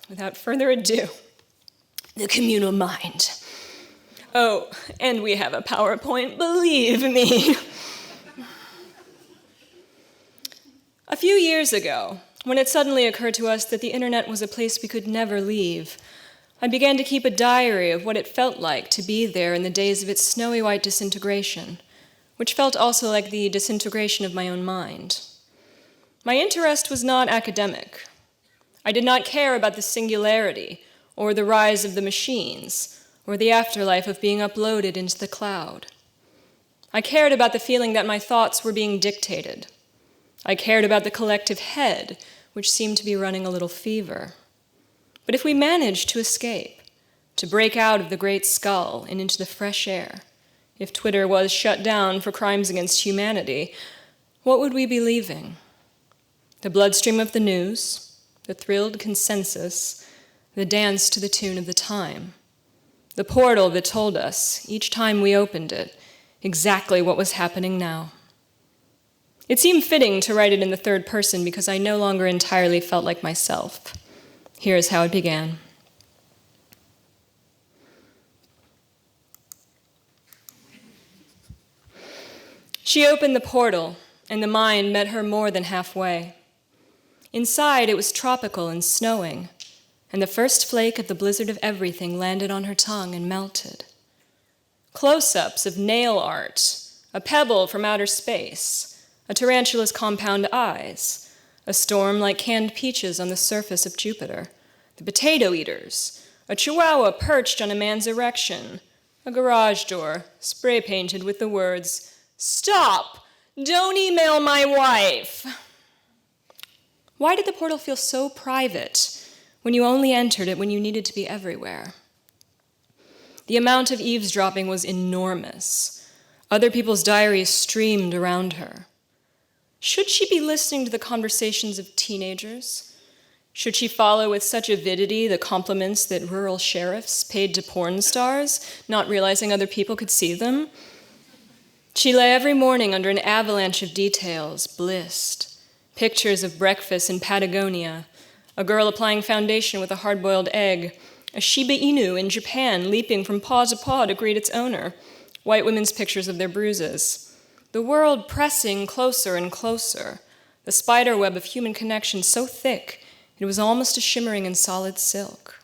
Without further ado, the communal mind. Oh, and we have a PowerPoint, believe me. A few years ago, when it suddenly occurred to us that the internet was a place we could never leave, I began to keep a diary of what it felt like to be there in the days of its snowy white disintegration, which felt also like the disintegration of my own mind. My interest was not academic. I did not care about the singularity, or the rise of the machines, or the afterlife of being uploaded into the cloud. I cared about the feeling that my thoughts were being dictated. I cared about the collective head, which seemed to be running a little fever. But if we managed to escape, to break out of the great skull and into the fresh air, if Twitter was shut down for crimes against humanity, what would we be leaving? The bloodstream of the news, the thrilled consensus, the dance to the tune of the time, the portal that told us, each time we opened it, exactly what was happening now. It seemed fitting to write it in the third person because I no longer entirely felt like myself. Here's how it began. She opened the portal, and the mind met her more than halfway. Inside, it was tropical and snowing, and the first flake of the blizzard of everything landed on her tongue and melted. Close-ups of nail art, a pebble from outer space, a tarantula's compound eyes, a storm like canned peaches on the surface of Jupiter, the potato eaters, a chihuahua perched on a man's erection, a garage door spray-painted with the words, "Stop! Don't email my wife!" Why did the portal feel so private when you only entered it when you needed to be everywhere? The amount of eavesdropping was enormous. Other people's diaries streamed around her. Should she be listening to the conversations of teenagers? Should she follow with such avidity the compliments that rural sheriffs paid to porn stars, not realizing other people could see them? She lay every morning under an avalanche of details, blissed. Pictures of breakfast in Patagonia, a girl applying foundation with a hard-boiled egg, a Shiba Inu in Japan leaping from paw to paw to greet its owner, white women's pictures of their bruises. The world pressing closer and closer, the spider web of human connection so thick it was almost a shimmering in solid silk.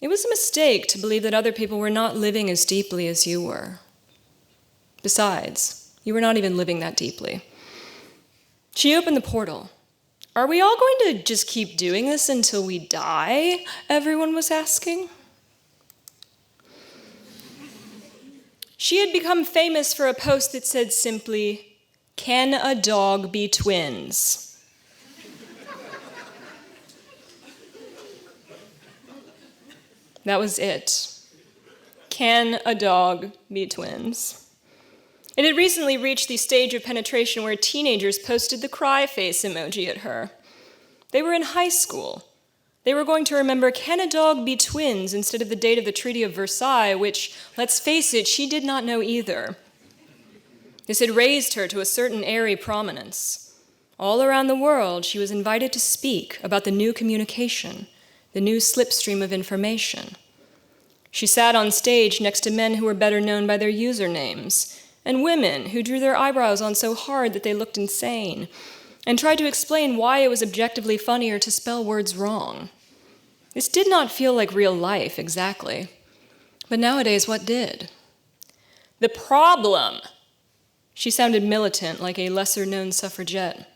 It was a mistake to believe that other people were not living as deeply as you were. Besides, you were not even living that deeply. She opened the portal. "Are we all going to just keep doing this until we die?" everyone was asking. She had become famous for a post that said simply, "Can a dog be twins?" That was it. Can a dog be twins? It had recently reached the stage of penetration where teenagers posted the cry face emoji at her. They were in high school. They were going to remember, can a dog be twins, instead of the date of the Treaty of Versailles, which, let's face it, she did not know either. This had raised her to a certain airy prominence. All around the world, she was invited to speak about the new communication, the new slipstream of information. She sat on stage next to men who were better known by their usernames, and women who drew their eyebrows on so hard that they looked insane, and tried to explain why it was objectively funnier to spell words wrong. This did not feel like real life, exactly. But nowadays, what did? The problem. She sounded militant, like a lesser-known suffragette.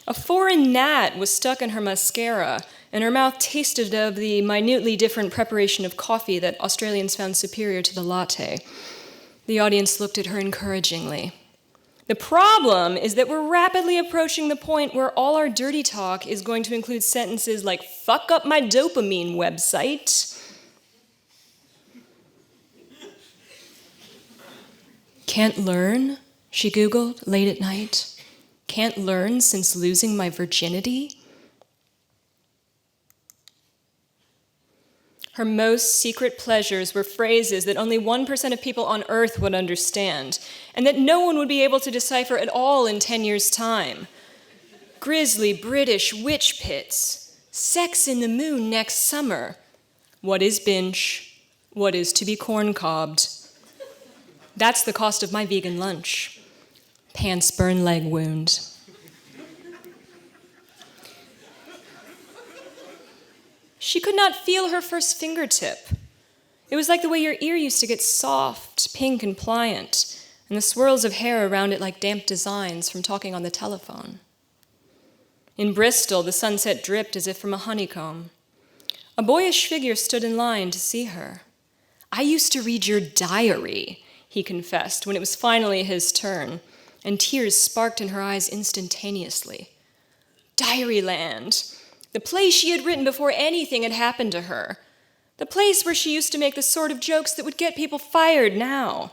A foreign gnat was stuck in her mascara, and her mouth tasted of the minutely different preparation of coffee that Australians found superior to the latte. The audience looked at her encouragingly. The problem is that we're rapidly approaching the point where all our dirty talk is going to include sentences like, "Fuck up my dopamine website." "Can't learn?" she Googled late at night. "Can't learn since losing my virginity?" Her most secret pleasures were phrases that only 1% of people on Earth would understand, and that no one would be able to decipher at all in 10 years' time. Grisly British witch pits, Sex in the moon next summer. What is binge? What is to be corn-cobbed? That's the cost of my vegan lunch. Pants burn leg wound. She could not feel her first fingertip. It was like the way your ear used to get soft, pink, and pliant, and the swirls of hair around it like damp designs from talking on the telephone. In Bristol, the sunset dripped as if from a honeycomb. A boyish figure stood in line to see her. "I used to read your diary," he confessed when it was finally his turn, and tears sparked in her eyes instantaneously. Diaryland, the place she had written before anything had happened to her, the place where she used to make the sort of jokes that would get people fired now.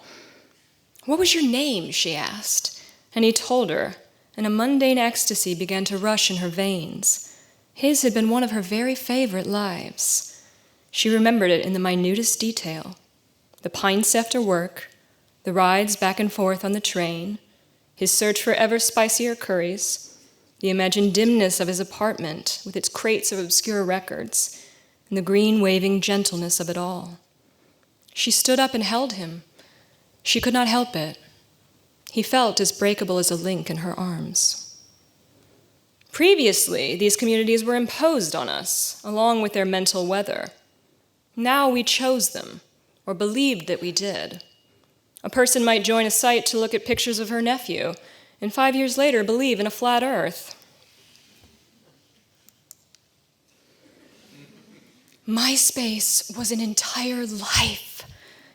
"What was your name?" she asked, and he told her, and a mundane ecstasy began to rush in her veins. His had been one of her very favorite lives. She remembered it in the minutest detail. The pints after work, the rides back and forth on the train, his search for ever spicier curries, the imagined dimness of his apartment with its crates of obscure records, and the green waving gentleness of it all. She stood up and held him. She could not help it. He felt as breakable as a link in her arms. Previously, these communities were imposed on us, along with their mental weather. Now we chose them, or believed that we did. A person might join a site to look at pictures of her nephew, and 5 years later believe in a flat earth. MySpace was an entire life.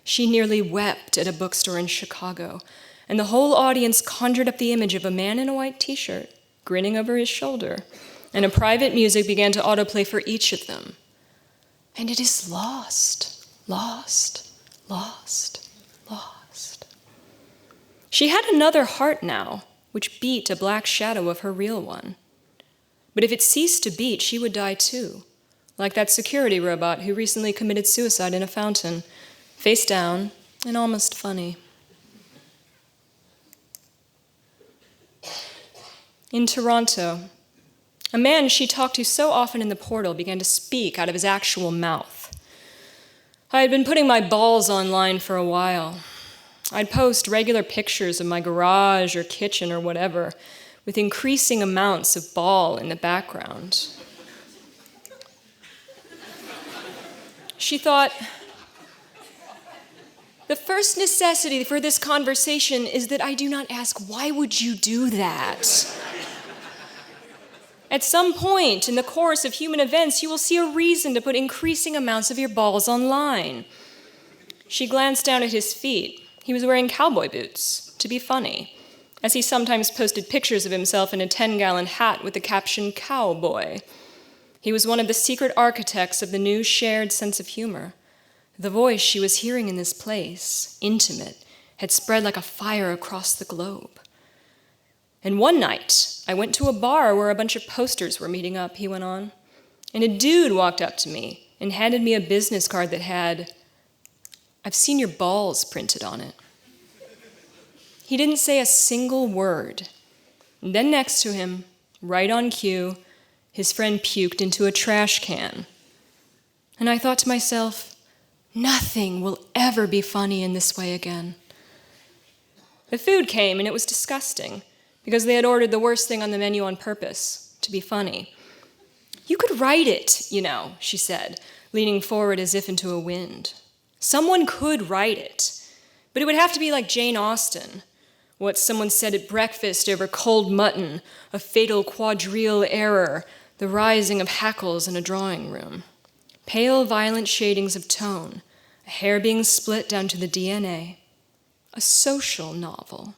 She nearly wept at a bookstore in Chicago, and the whole audience conjured up the image of a man in a white t-shirt, grinning over his shoulder, and a private music began to autoplay for each of them. And it is lost, lost, lost, lost. She had another heart now, which beat a black shadow of her real one. But if it ceased to beat, she would die too, like that security robot who recently committed suicide in a fountain, face down and almost funny. In Toronto, a man she talked to so often in the portal began to speak out of his actual mouth. I had been putting my balls online for a while. I'd post regular pictures of my garage or kitchen or whatever, with increasing amounts of ball in the background. She thought, the first necessity for this conversation is that I do not ask, why would you do that? At some point in the course of human events, you will see a reason to put increasing amounts of your balls online. She glanced down at his feet. He was wearing cowboy boots, to be funny, as he sometimes posted pictures of himself in a 10-gallon hat with the caption, "Cowboy." He was one of the secret architects of the new shared sense of humor. The voice she was hearing in this place, intimate, had spread like a fire across the globe. And one night, I went to a bar where a bunch of posters were meeting up, he went on, and a dude walked up to me and handed me a business card that had, "I've seen your balls" printed on it. He didn't say a single word. And then next to him, right on cue, his friend puked into a trash can. And I thought to myself, nothing will ever be funny in this way again. The food came and it was disgusting, because they had ordered the worst thing on the menu on purpose, to be funny. "You could write it, you know," she said, leaning forward as if into a wind. "Someone could write it, but it would have to be like Jane Austen. What someone said at breakfast over cold mutton, a fatal quadrille error, the rising of hackles in a drawing room. Pale, violent shadings of tone, a hair being split down to the DNA. A social novel."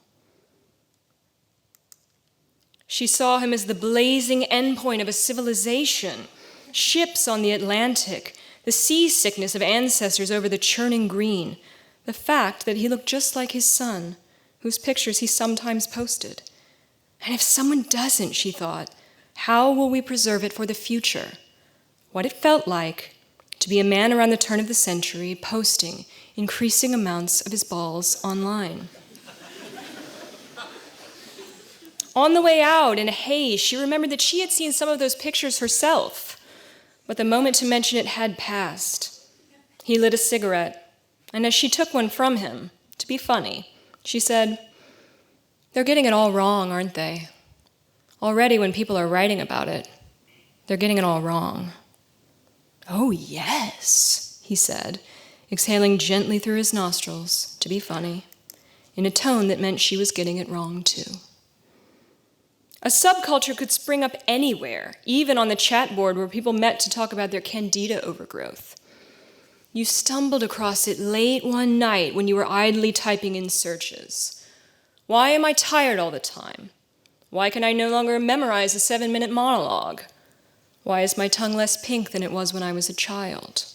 She saw him as the blazing endpoint of a civilization, ships on the Atlantic, the seasickness of ancestors over the churning green, the fact that he looked just like his son, whose pictures he sometimes posted. And if someone doesn't, she thought, how will we preserve it for the future? What it felt like to be a man around the turn of the century posting increasing amounts of his balls online. On the way out, in a haze, she remembered that she had seen some of those pictures herself. but the moment to mention it had passed. He lit a cigarette, and as she took one from him, to be funny, she said, "They're getting it all wrong, aren't they? Already when people are writing about it, they're getting it all wrong." "Oh, yes," he said, exhaling gently through his nostrils, to be funny, in a tone that meant she was getting it wrong too. A subculture could spring up anywhere, even on the chat board where people met to talk about their Candida overgrowth. You stumbled across it late one night when you were idly typing in searches. Why am I tired all the time? Why can I no longer memorize a 7-minute monologue? Why is my tongue less pink than it was when I was a child?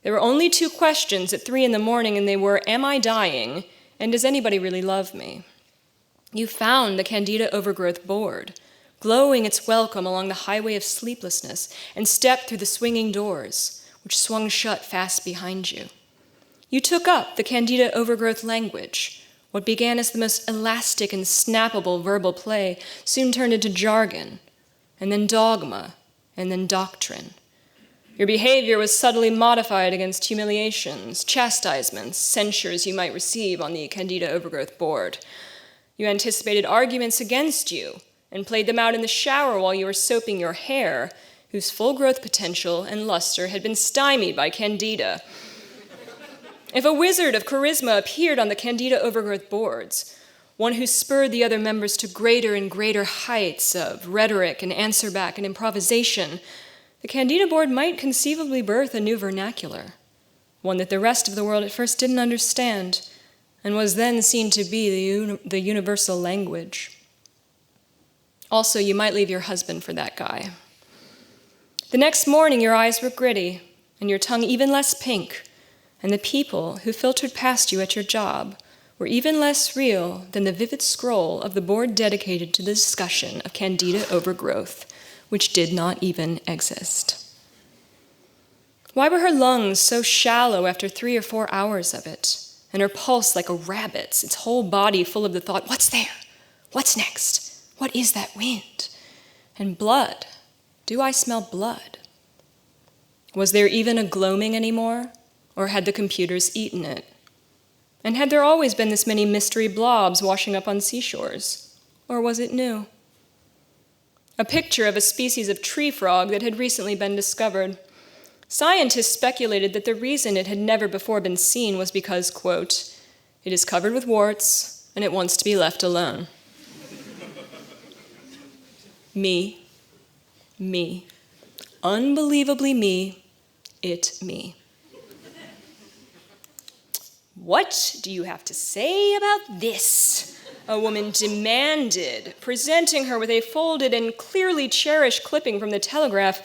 There were only 2 questions at 3 a.m, and they were, am I dying, and does anybody really love me? You found the Candida Overgrowth board, glowing its welcome along the highway of sleeplessness, and stepped through the swinging doors, which swung shut fast behind you. You took up the Candida Overgrowth language. What began as the most elastic and snappable verbal play soon turned into jargon, and then dogma, and then doctrine. Your behavior was subtly modified against humiliations, chastisements, censures you might receive on the Candida Overgrowth board. You anticipated arguments against you and played them out in the shower while you were soaping your hair, whose full growth potential and luster had been stymied by Candida. If a wizard of charisma appeared on the Candida Overgrowth boards, one who spurred the other members to greater and greater heights of rhetoric and answer back and improvisation, the Candida board might conceivably birth a new vernacular, one that the rest of the world at first didn't understand, and was then seen to be the universal language. Also, you might leave your husband for that guy. The next morning, your eyes were gritty, and your tongue even less pink, and the people who filtered past you at your job were even less real than the vivid scroll of the board dedicated to the discussion of Candida Overgrowth, which did not even exist. Why were her lungs so shallow after 3 or 4 hours of it, and her pulse like a rabbit's, its whole body full of the thought, what's there? What's next? What is that wind? And blood. Do I smell blood? Was there even a gloaming anymore, or had the computers eaten it? And had there always been this many mystery blobs washing up on seashores, or was it new? A picture of a species of tree frog that had recently been discovered. Scientists speculated that the reason it had never before been seen was because, quote, it is covered with warts and it wants to be left alone. Me. Unbelievably me, me. What do you have to say about this? A woman demanded, presenting her with a folded and clearly cherished clipping from the Telegraph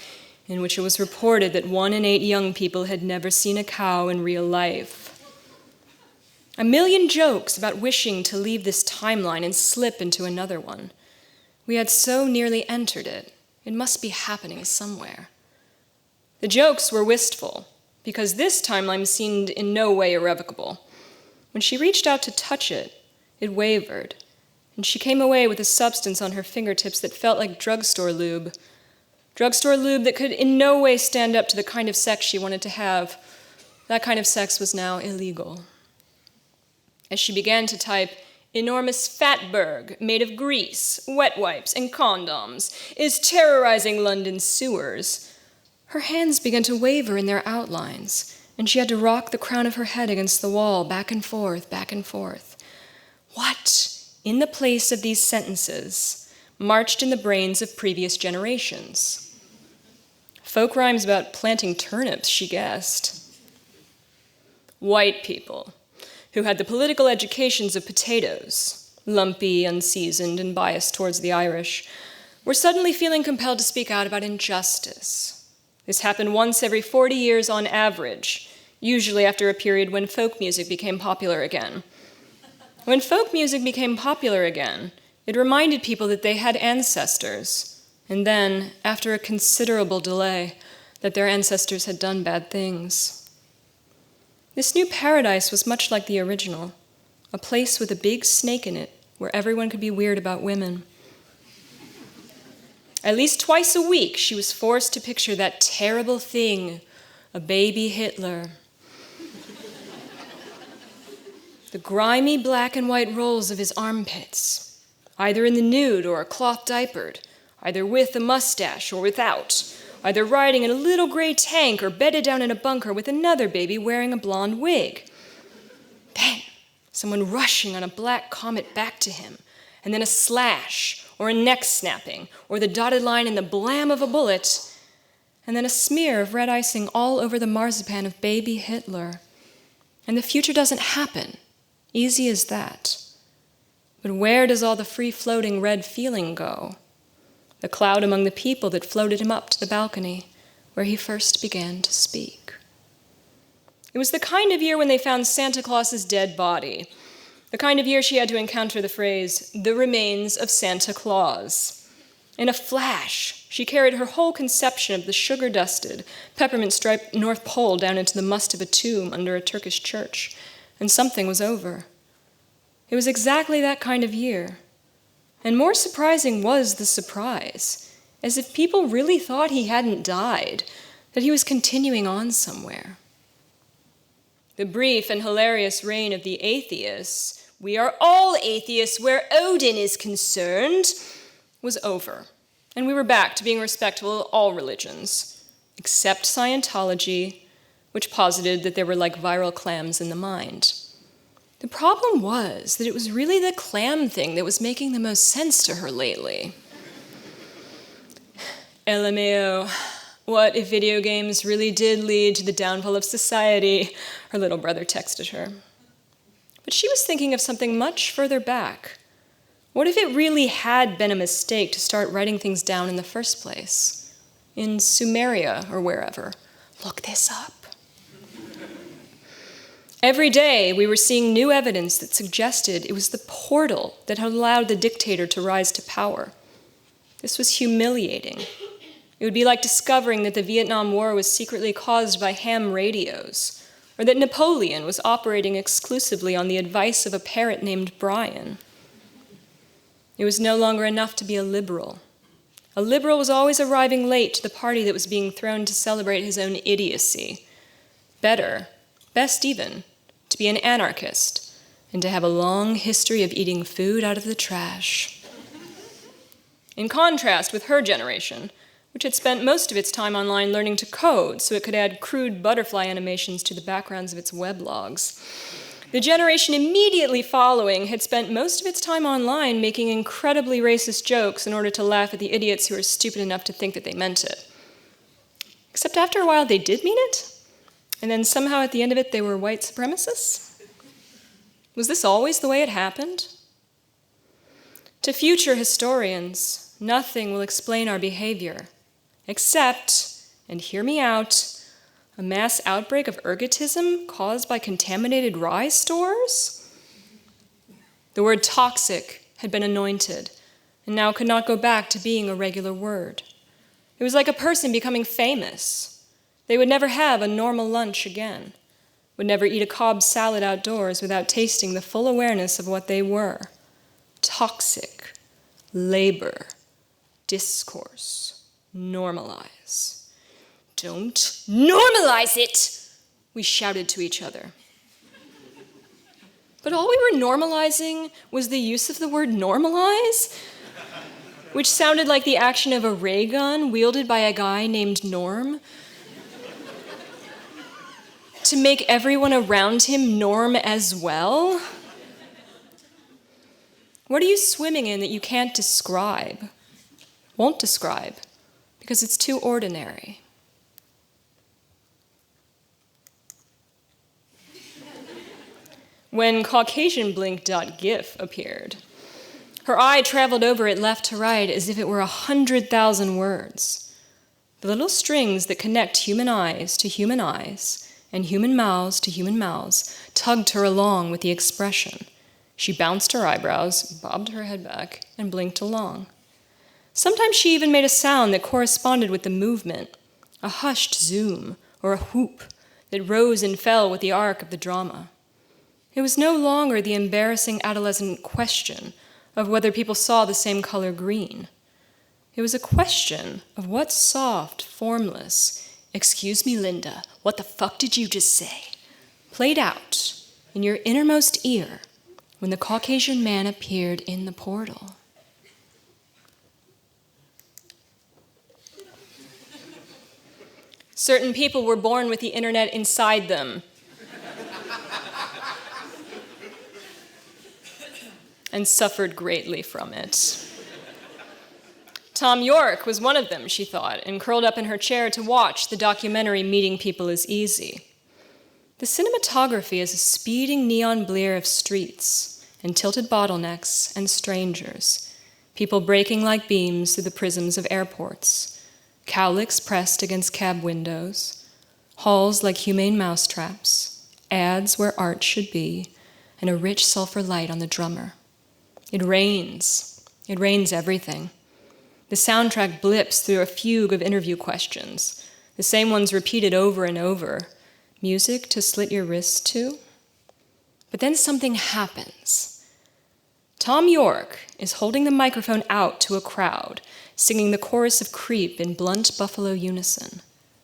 in which it was reported that 1 in 8 young people had never seen a cow in real life. A million jokes about wishing to leave this timeline and slip into another one. We had so nearly entered it. It must be happening somewhere. The jokes were wistful, because this timeline seemed in no way irrevocable. When she reached out to touch it, it wavered, and she came away with a substance on her fingertips that felt like drugstore lube. Drugstore lube that could in no way stand up to the kind of sex she wanted to have. That kind of sex was now illegal. As she began to type, enormous fatberg made of grease, wet wipes, and condoms is terrorizing London sewers, her hands began to waver in their outlines, and she had to rock the crown of her head against the wall, back and forth, back and forth. What, in the place of these sentences, marched in the brains of previous generations? Folk rhymes about planting turnips, she guessed. White people, who had the political educations of potatoes, lumpy, unseasoned, and biased towards the Irish, were suddenly feeling compelled to speak out about injustice. This happened once every 40 years on average, usually after a period when folk music became popular again. When folk music became popular again, it reminded people that they had ancestors, and then, after a considerable delay, that their ancestors had done bad things. This new paradise was much like the original, a place with a big snake in it where everyone could be weird about women. At least twice a week, she was forced to picture that terrible thing, a baby Hitler. The grimy black and white rolls of his armpits, either in the nude or cloth-diapered, either with a mustache or without, either riding in a little gray tank or bedded down in a bunker with another baby wearing a blonde wig. Then, someone rushing on a black comet back to him, and then a slash, or a neck snapping, or the dotted line and the blam of a bullet, and then a smear of red icing all over the marzipan of baby Hitler. And the future doesn't happen. Easy as that. But where does all the free-floating red feeling go? The cloud among the people that floated him up to the balcony where he first began to speak. It was the kind of year when they found Santa Claus's dead body. The kind of year she had to encounter the phrase, "the remains of Santa Claus." In a flash, she carried her whole conception of the sugar-dusted, peppermint-striped North Pole down into the must of a tomb under a Turkish church, and something was over. It was exactly that kind of year. And more surprising was the surprise, as if people really thought he hadn't died, that he was continuing on somewhere. The brief and hilarious reign of the atheists, "we are all atheists where Odin is concerned," was over, and we were back to being respectful of all religions, except Scientology, which posited that there were like viral clams in the mind. The problem was that it was really the clam thing that was making the most sense to her lately. LMAO, what if video games really did lead to the downfall of society? Her little brother texted her. But she was thinking of something much further back. What if it really had been a mistake to start writing things down in the first place? In Sumeria or wherever. Look this up. Every day, we were seeing new evidence that suggested it was the portal that had allowed the dictator to rise to power. This was humiliating. It would be like discovering that the Vietnam War was secretly caused by ham radios, or that Napoleon was operating exclusively on the advice of a parrot named Brian. It was no longer enough to be a liberal. A liberal was always arriving late to the party that was being thrown to celebrate his own idiocy. Better, best even, to be an anarchist and to have a long history of eating food out of the trash. In contrast with her generation, which had spent most of its time online learning to code so it could add crude butterfly animations to the backgrounds of its weblogs, the generation immediately following had spent most of its time online making incredibly racist jokes in order to laugh at the idiots who were stupid enough to think that they meant it. Except after a while they did mean it, and then somehow at the end of it they were white supremacists? Was this always the way it happened? To future historians, nothing will explain our behavior, except, and hear me out, a mass outbreak of ergotism caused by contaminated rye stores? The word toxic had been anointed, and now could not go back to being a regular word. It was like a person becoming famous. They would never have a normal lunch again, would never eat a Cobb salad outdoors without tasting the full awareness of what they were. Toxic, labor, discourse, normalize. Don't normalize it, we shouted to each other. But all we were normalizing was the use of the word normalize, which sounded like the action of a ray gun wielded by a guy named Norm, to make everyone around him norm as well. What are you swimming in that you can't describe, won't describe, because it's too ordinary? When Caucasian Gif appeared, her eye traveled over it left to right as if it were 100,000 words. The little strings that connect human eyes to human eyes and human mouths to human mouths tugged her along with the expression. She bounced her eyebrows, bobbed her head back, and blinked along. Sometimes she even made a sound that corresponded with the movement, a hushed zoom or a whoop that rose and fell with the arc of the drama. It was no longer the embarrassing adolescent question of whether people saw the same color green. It was a question of what soft, formless, "Excuse me, Linda, what the fuck did you just say?" played out in your innermost ear when the Caucasian man appeared in the portal. Certain people were born with the internet inside them. And suffered greatly from it. Tom York was one of them, she thought, and curled up in her chair to watch the documentary Meeting People is Easy. The cinematography is a speeding neon blare of streets and tilted bottlenecks and strangers, people breaking like beams through the prisms of airports, cowlicks pressed against cab windows, halls like humane mousetraps, ads where art should be, and a rich sulfur light on the drummer. It rains. It rains everything. The soundtrack blips through a fugue of interview questions, the same ones repeated over and over. Music to slit your wrists to? But then something happens. Tom York is holding the microphone out to a crowd, singing the chorus of Creep in blunt buffalo unison,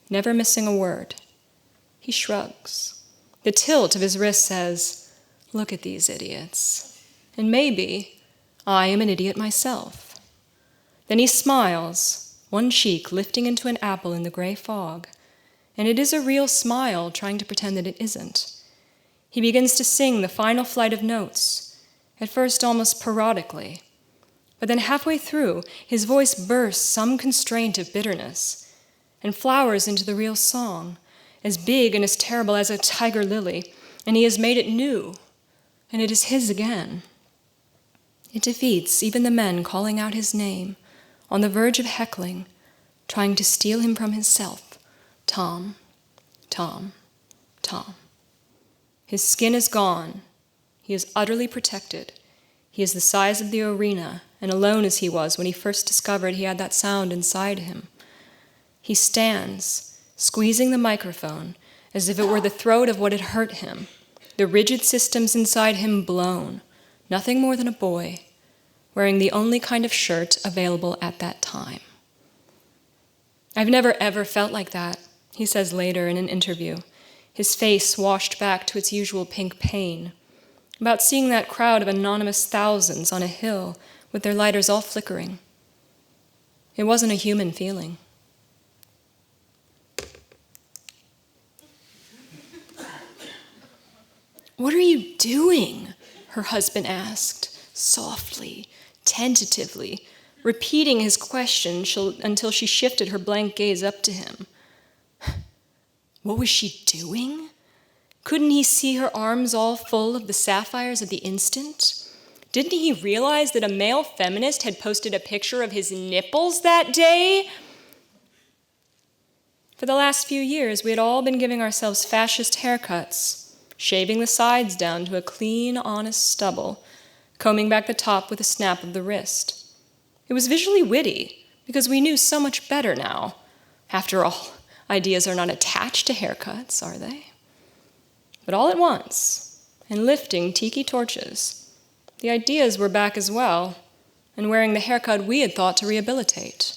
never missing a word. He shrugs. The tilt of his wrist says, "Look at these idiots. And maybe I am an idiot myself." Then he smiles, one cheek lifting into an apple in the gray fog, and it is a real smile trying to pretend that it isn't. He begins to sing the final flight of notes, at first almost parodically, but then halfway through, his voice bursts some constraint of bitterness and flowers into the real song, as big and as terrible as a tiger lily, and he has made it new, and it is his again. It defeats even the men calling out his name, on the verge of heckling, trying to steal him from himself. Tom, Tom, Tom. His skin is gone. He is utterly protected. He is the size of the arena, and alone as he was when he first discovered he had that sound inside him. He stands, squeezing the microphone as if it were the throat of what had hurt him, the rigid systems inside him blown, nothing more than a boy, wearing the only kind of shirt available at that time. "I've never ever felt like that," he says later in an interview, his face washed back to its usual pink pain, about seeing that crowd of anonymous thousands on a hill with their lighters all flickering. It wasn't a human feeling. "What are you doing?" her husband asked, softly, tentatively, repeating his question until she shifted her blank gaze up to him. What was she doing? Couldn't he see her arms all full of the sapphires of the instant? Didn't he realize that a male feminist had posted a picture of his nipples that day? For the last few years, we had all been giving ourselves fascist haircuts, shaving the sides down to a clean, honest stubble, combing back the top with a snap of the wrist. It was visually witty, because we knew so much better now. After all, ideas are not attached to haircuts, are they? But all at once, and lifting tiki torches, the ideas were back as well, and wearing the haircut we had thought to rehabilitate.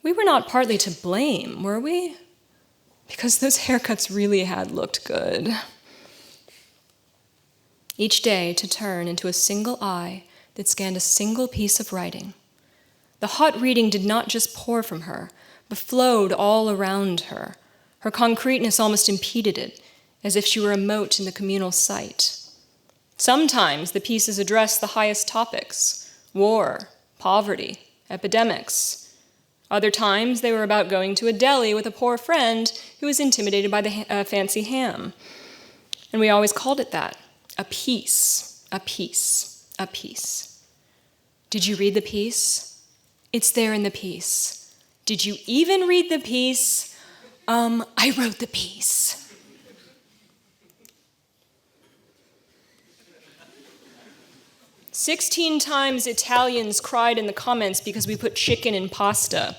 We were not partly to blame, were we? Because those haircuts really had looked good. Each day to turn into a single eye that scanned a single piece of writing. The hot reading did not just pour from her, but flowed all around her. Her concreteness almost impeded it, as if she were a moat in the communal site. Sometimes the pieces addressed the highest topics: war, poverty, epidemics. Other times they were about going to a deli with a poor friend who was intimidated by the fancy ham. And we always called it that: a piece, a piece, a piece. Did you read the piece? It's there in the piece. Did you even read the piece? I wrote the piece. "16 times Italians cried in the comments because we put chicken in pasta.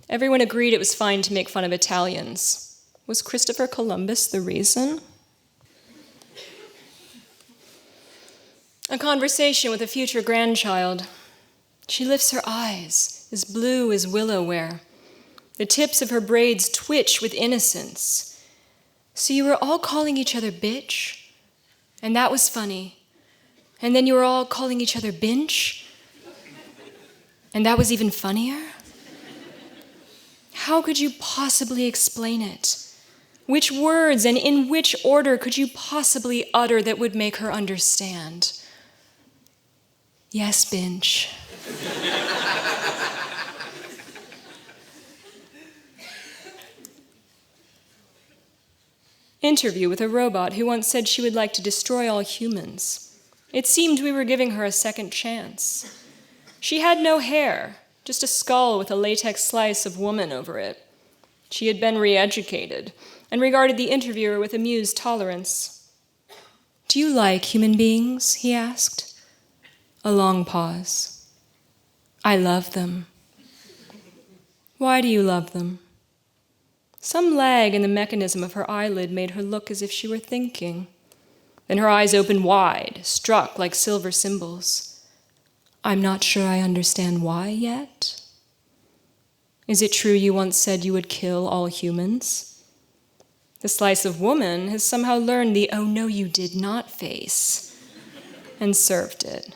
Everyone agreed it was fine to make fun of Italians. Was Christopher Columbus the reason?" A conversation with a future grandchild. She lifts her eyes, as blue as willow ware. The tips of her braids twitch with innocence. So you were all calling each other bitch? And that was funny. And then you were all calling each other binge? And that was even funnier? How could you possibly explain it? Which words and in which order could you possibly utter that would make her understand? Yes, binge. Interview with a robot who once said she would like to destroy all humans. It seemed we were giving her a second chance. She had no hair, just a skull with a latex slice of woman over it. She had been re-educated and regarded the interviewer with amused tolerance. "Do you like human beings?" he asked. A long pause. "I love them." "Why do you love them?" Some lag in the mechanism of her eyelid made her look as if she were thinking. Then her eyes opened wide, struck like silver cymbals. "I'm not sure I understand why yet." "Is it true you once said you would kill all humans?" The slice of woman has somehow learned the "oh no you did not" face and served it.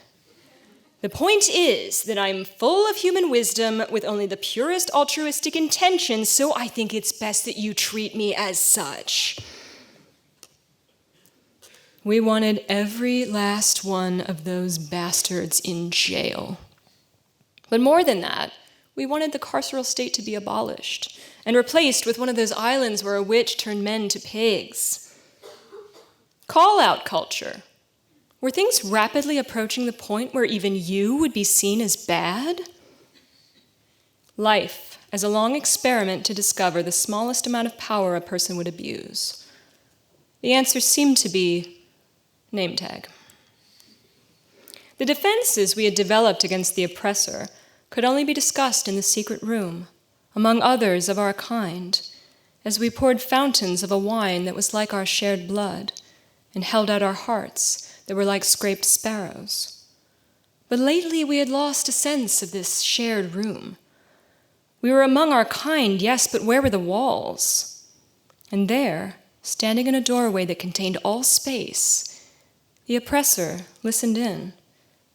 "The point is that I'm full of human wisdom with only the purest altruistic intentions, so I think it's best that you treat me as such." We wanted every last one of those bastards in jail. But more than that, we wanted the carceral state to be abolished and replaced with one of those islands where a witch turned men to pigs. Call-out culture. Were things rapidly approaching the point where even you would be seen as bad? Life as a long experiment to discover the smallest amount of power a person would abuse. The answer seemed to be name tag. The defenses we had developed against the oppressor could only be discussed in the secret room, among others of our kind, as we poured fountains of a wine that was like our shared blood, and held out our hearts that were like scraped sparrows. But lately we had lost a sense of this shared room. We were among our kind, yes, but where were the walls? And there, standing in a doorway that contained all space, the oppressor listened in,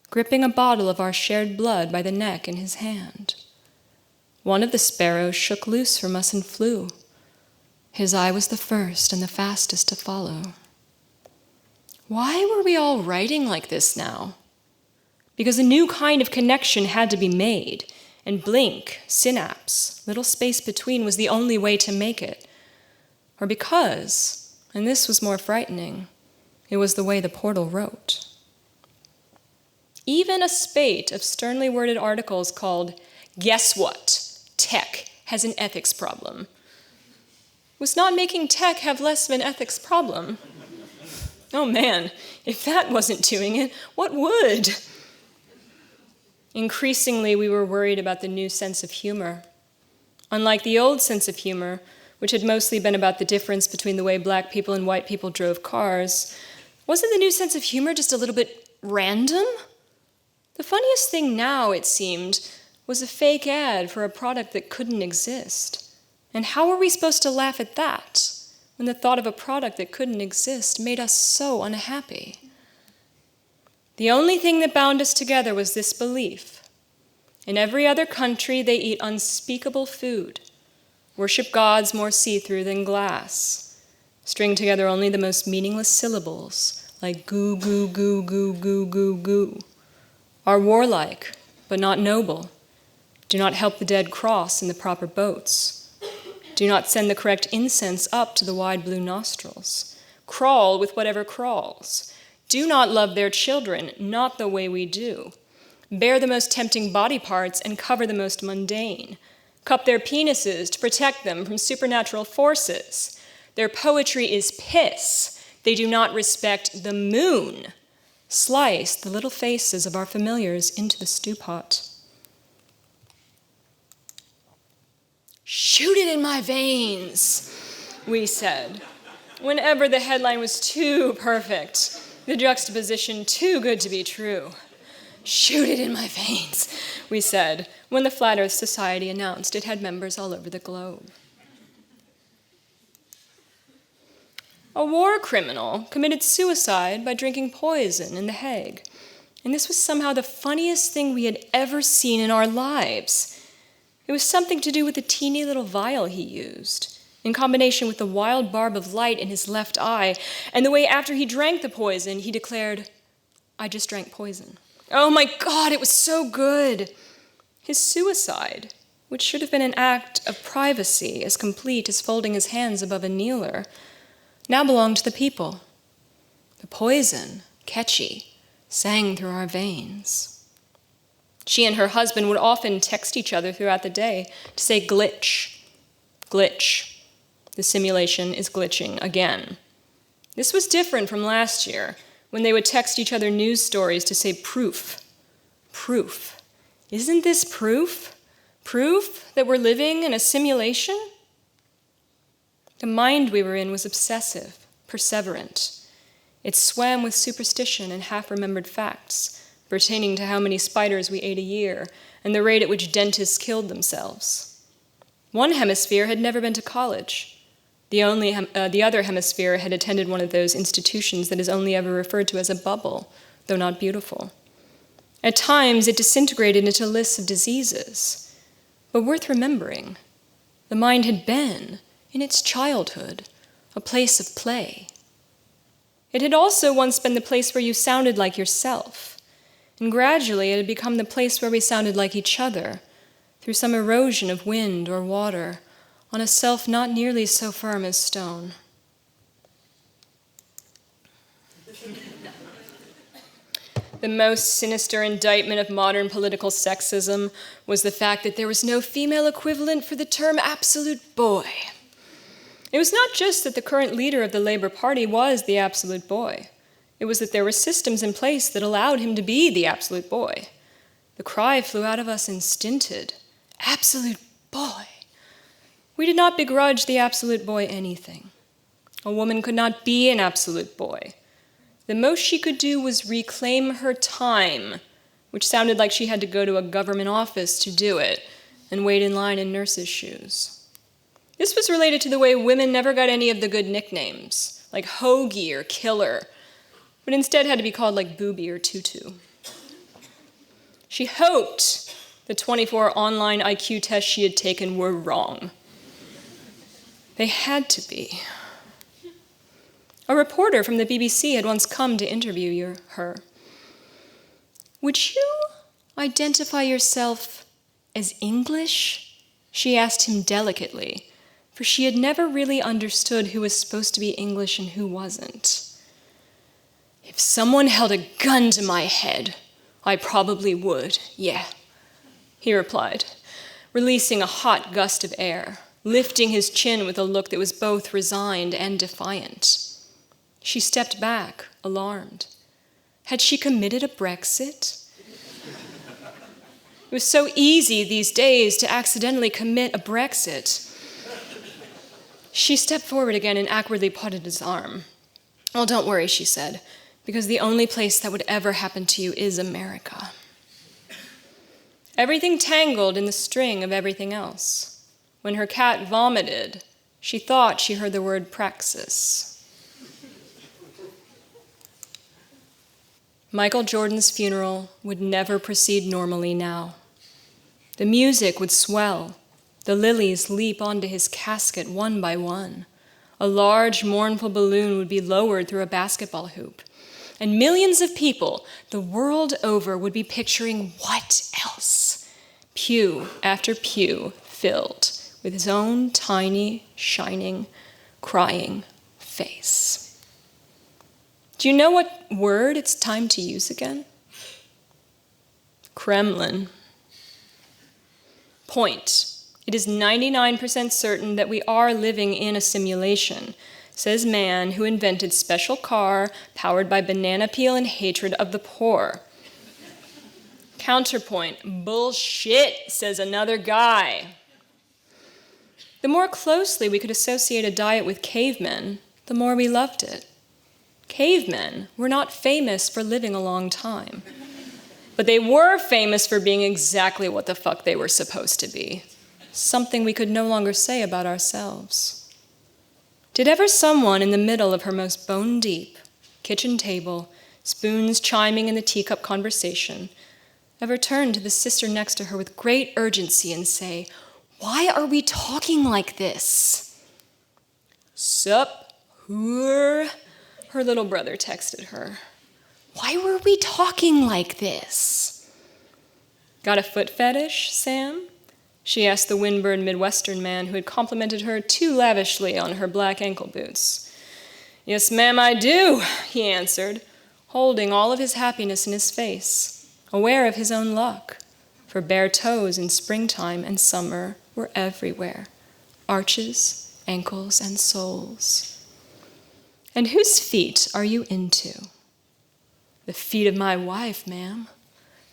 gripping a bottle of our shared blood by the neck in his hand. One of the sparrows shook loose from us and flew. His eye was the first and the fastest to follow. Why were we all writing like this now? Because a new kind of connection had to be made, and blink, synapse, little space between was the only way to make it. Or because, and this was more frightening, it was the way the portal wrote. Even a spate of sternly worded articles called, "Guess What? Tech has an ethics problem," was not making tech have less of an ethics problem. Oh man, if that wasn't doing it, what would? Increasingly, we were worried about the new sense of humor. Unlike the old sense of humor, which had mostly been about the difference between the way black people and white people drove cars, wasn't the new sense of humor just a little bit random? The funniest thing now, it seemed, was a fake ad for a product that couldn't exist. And how were we supposed to laugh at that when the thought of a product that couldn't exist made us so unhappy? The only thing that bound us together was this belief. In every other country, they eat unspeakable food, worship gods more see-through than glass, string together only the most meaningless syllables, like goo, goo, goo, goo, goo, goo, goo, are warlike, but not noble, do not help the dead cross in the proper boats, do not send the correct incense up to the wide blue nostrils, crawl with whatever crawls, do not love their children, not the way we do, bear the most tempting body parts and cover the most mundane, cup their penises to protect them from supernatural forces. Their poetry is piss. They do not respect the moon. Slice the little faces of our familiars into the stew pot. "Shoot it in my veins," we said, whenever the headline was too perfect, the juxtaposition too good to be true. "Shoot it in my veins. we said, when the Flat Earth Society announced it had members all over the globe. A war criminal committed suicide by drinking poison in The Hague, and this was somehow the funniest thing we had ever seen in our lives. It was something to do with the teeny little vial he used, in combination with the wild barb of light in his left eye, and the way after he drank the poison, he declared, "I just drank poison." Oh my God, it was so good. His suicide, which should have been an act of privacy as complete as folding his hands above a kneeler, now belonged to the people. The poison, catchy, sang through our veins. She and her husband would often text each other throughout the day to say glitch, glitch. The simulation is glitching again. This was different from last year, when they would text each other news stories to say proof, proof. Isn't this proof? Proof that we're living in a simulation? The mind we were in was obsessive, perseverant. It swam with superstition and half-remembered facts pertaining to how many spiders we ate a year and the rate at which dentists killed themselves. One hemisphere had never been to college. The other hemisphere had attended one of those institutions that is only ever referred to as a bubble, though not beautiful. At times, it disintegrated into lists of diseases. But worth remembering, the mind had been, in its childhood, a place of play. It had also once been the place where you sounded like yourself, and gradually it had become the place where we sounded like each other, through some erosion of wind or water, on a self not nearly so firm as stone. The most sinister indictment of modern political sexism was the fact that there was no female equivalent for the term absolute boy. It was not just that the current leader of the Labour Party was the absolute boy. It was that there were systems in place that allowed him to be the absolute boy. The cry flew out of us instinted. Absolute boy. We did not begrudge the absolute boy anything. A woman could not be an absolute boy. The most she could do was reclaim her time, which sounded like she had to go to a government office to do it and wait in line in nurses' shoes. This was related to the way women never got any of the good nicknames, like hoagie or killer, but instead had to be called like booby or tutu. She hoped the 24 online IQ tests she had taken were wrong. They had to be. A reporter from the BBC had once come to interview her. "Would you identify yourself as English?" she asked him delicately, for she had never really understood who was supposed to be English and who wasn't. "If someone held a gun to my head, I probably would, yeah," he replied, releasing a hot gust of air, lifting his chin with a look that was both resigned and defiant. She stepped back, alarmed. Had she committed a Brexit? It was so easy these days to accidentally commit a Brexit. She stepped forward again and awkwardly patted his arm. "Well, don't worry," she said, "because the only place that would ever happen to you is America." Everything tangled in the string of everything else. When her cat vomited, she thought she heard the word praxis. Michael Jordan's funeral would never proceed normally now. The music would swell, the lilies leap onto his casket one by one. A large, mournful balloon would be lowered through a basketball hoop, and millions of people the world over would be picturing what else? Pew after pew filled with his own tiny, shining, crying face. Do you know what word it's time to use again? Kremlin. Point. It is 99% certain that we are living in a simulation, says man who invented special car powered by banana peel and hatred of the poor. Counterpoint. Bullshit, says another guy. The more closely we could associate a diet with cavemen, the more we loved it. Cavemen were not famous for living a long time. But they were famous for being exactly what the fuck they were supposed to be. Something we could no longer say about ourselves. Did ever someone in the middle of her most bone-deep kitchen table, spoons chiming in the teacup conversation, ever turn to the sister next to her with great urgency and say, "Why are we talking like this?" "Sup, whore?" her little brother texted her. "Why were we talking like this?" "Got a foot fetish, Sam?" she asked the windburned Midwestern man who had complimented her too lavishly on her black ankle boots. "Yes, ma'am, I do," he answered, holding all of his happiness in his face, aware of his own luck, for bare toes in springtime and summer were everywhere, arches, ankles, and soles. "And whose feet are you into?" "The feet of my wife, ma'am.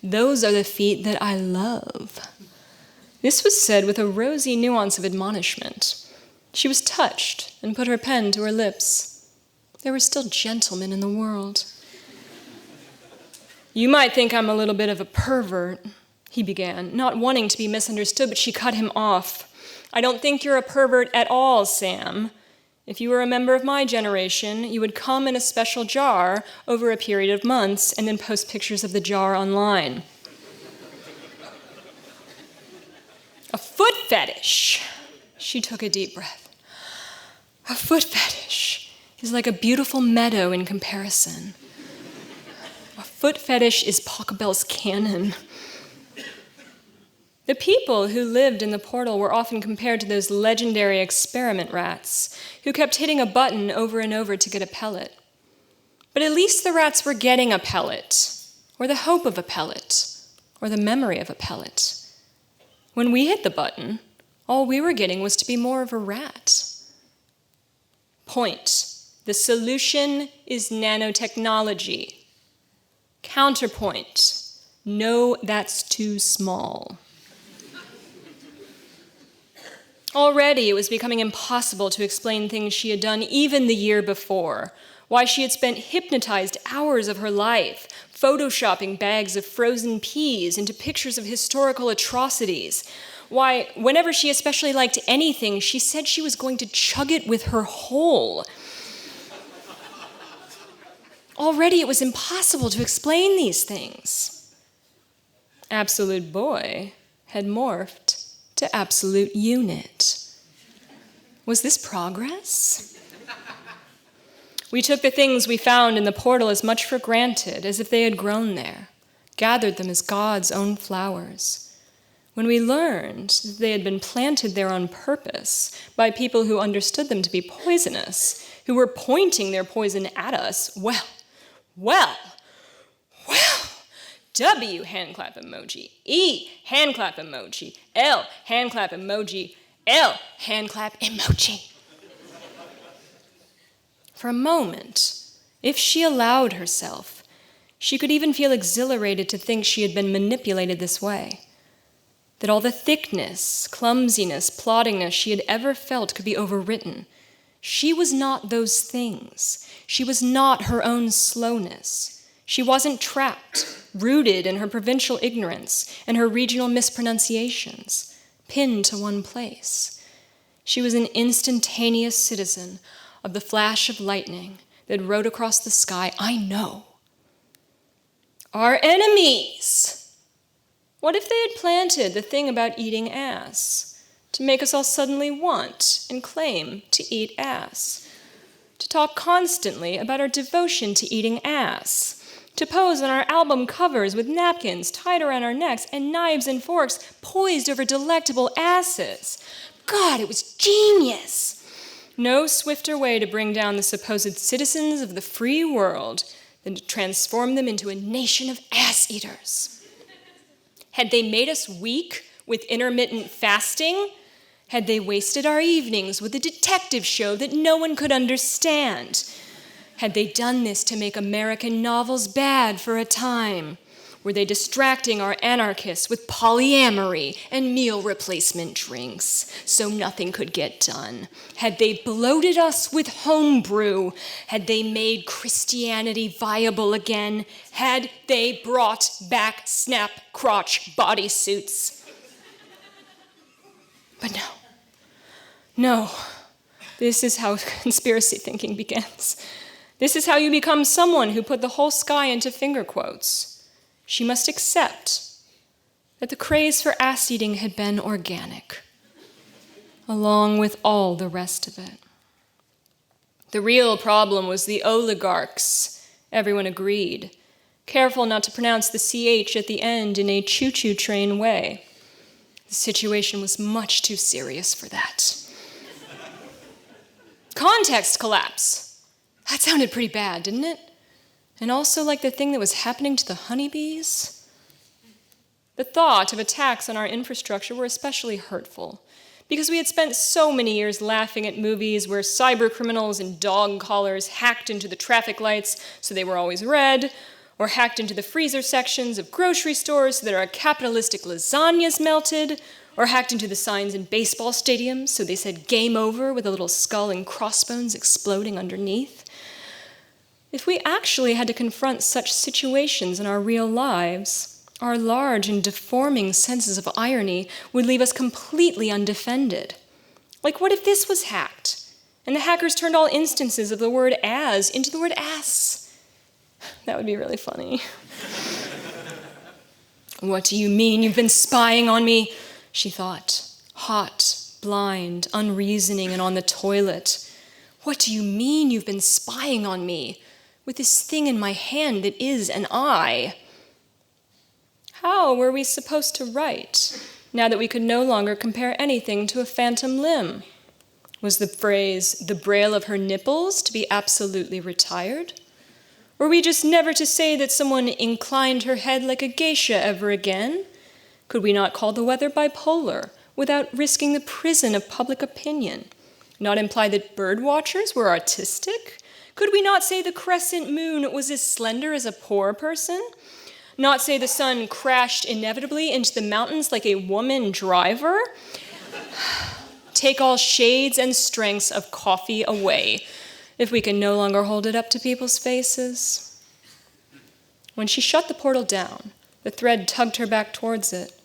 Those are the feet that I love." This was said with a rosy nuance of admonishment. She was touched and put her pen to her lips. There were still gentlemen in the world. "You might think I'm a little bit of a pervert," he began, not wanting to be misunderstood, but she cut him off. "I don't think you're a pervert at all, Sam. If you were a member of my generation, you would come in a special jar over a period of months and then post pictures of the jar online." "A foot fetish." She took a deep breath. "A foot fetish is like a beautiful meadow in comparison. A foot fetish is Pachelbel's canon." The people who lived in the portal were often compared to those legendary experiment rats who kept hitting a button over and over to get a pellet. But at least the rats were getting a pellet, or the hope of a pellet, or the memory of a pellet. When we hit the button, all we were getting was to be more of a rat. Point: the solution is nanotechnology. Counterpoint: no, that's too small. Already it was becoming impossible to explain things she had done even the year before, why she had spent hypnotized hours of her life photoshopping bags of frozen peas into pictures of historical atrocities, why, whenever she especially liked anything, she said she was going to chug it with her whole. Already it was impossible to explain these things. Absolute boy had morphed to absolute unit. Was this progress? We took the things we found in the portal as much for granted as if they had grown there, gathered them as God's own flowers. When we learned that they had been planted there on purpose by people who understood them to be poisonous, who were pointing their poison at us, well, W, hand clap emoji, E, hand clap emoji, L, hand clap emoji, L, hand clap emoji. For a moment, if she allowed herself, she could even feel exhilarated to think she had been manipulated this way, that all the thickness, clumsiness, ploddingness she had ever felt could be overwritten. She was not those things. She was not her own slowness. She wasn't trapped, rooted in her provincial ignorance and her regional mispronunciations, pinned to one place. She was an instantaneous citizen of the flash of lightning that rode across the sky. I know. Our enemies! What if they had planted the thing about eating ass to make us all suddenly want and claim to eat ass? To talk constantly about our devotion to eating ass? To pose on our album covers with napkins tied around our necks and knives and forks poised over delectable asses? God, it was genius! No swifter way to bring down the supposed citizens of the free world than to transform them into a nation of ass-eaters. Had they made us weak with intermittent fasting? Had they wasted our evenings with a detective show that no one could understand? Had they done this to make American novels bad for a time? Were they distracting our anarchists with polyamory and meal replacement drinks so nothing could get done? Had they bloated us with homebrew? Had they made Christianity viable again? Had they brought back snap crotch bodysuits? But no. This is how conspiracy thinking begins. This is how you become someone who put the whole sky into finger quotes. She must accept that the craze for ass-eating had been organic, along with all the rest of it. The real problem was the oligarchs, everyone agreed, careful not to pronounce the CH at the end in a choo-choo train way. The situation was much too serious for that. Context collapse. That sounded pretty bad, didn't it? And also like the thing that was happening to the honeybees. The thought of attacks on our infrastructure were especially hurtful because we had spent so many years laughing at movies where cyber criminals in dog collars hacked into the traffic lights so they were always red, or hacked into the freezer sections of grocery stores so that our capitalistic lasagnas melted, or hacked into the signs in baseball stadiums so they said game over with a little skull and crossbones exploding underneath. If we actually had to confront such situations in our real lives, our large and deforming senses of irony would leave us completely undefended. Like, what if this was hacked, and the hackers turned all instances of the word as into the word ass? That would be really funny. What do you mean you've been spying on me? She thought, hot, blind, unreasoning, and on the toilet. What do you mean you've been spying on me? With this thing in my hand that is an eye. How were we supposed to write, now that we could no longer compare anything to a phantom limb? Was the phrase, the braille of her nipples, to be absolutely retired? Were we just never to say that someone inclined her head like a geisha ever again? Could we not call the weather bipolar, without risking the prison of public opinion? Not imply that bird watchers were artistic? Could we not say the crescent moon was as slender as a poor person? Not say the sun crashed inevitably into the mountains like a woman driver? Take all shades and strengths of coffee away, if we can no longer hold it up to people's faces. When she shut the portal down, the thread tugged her back towards it.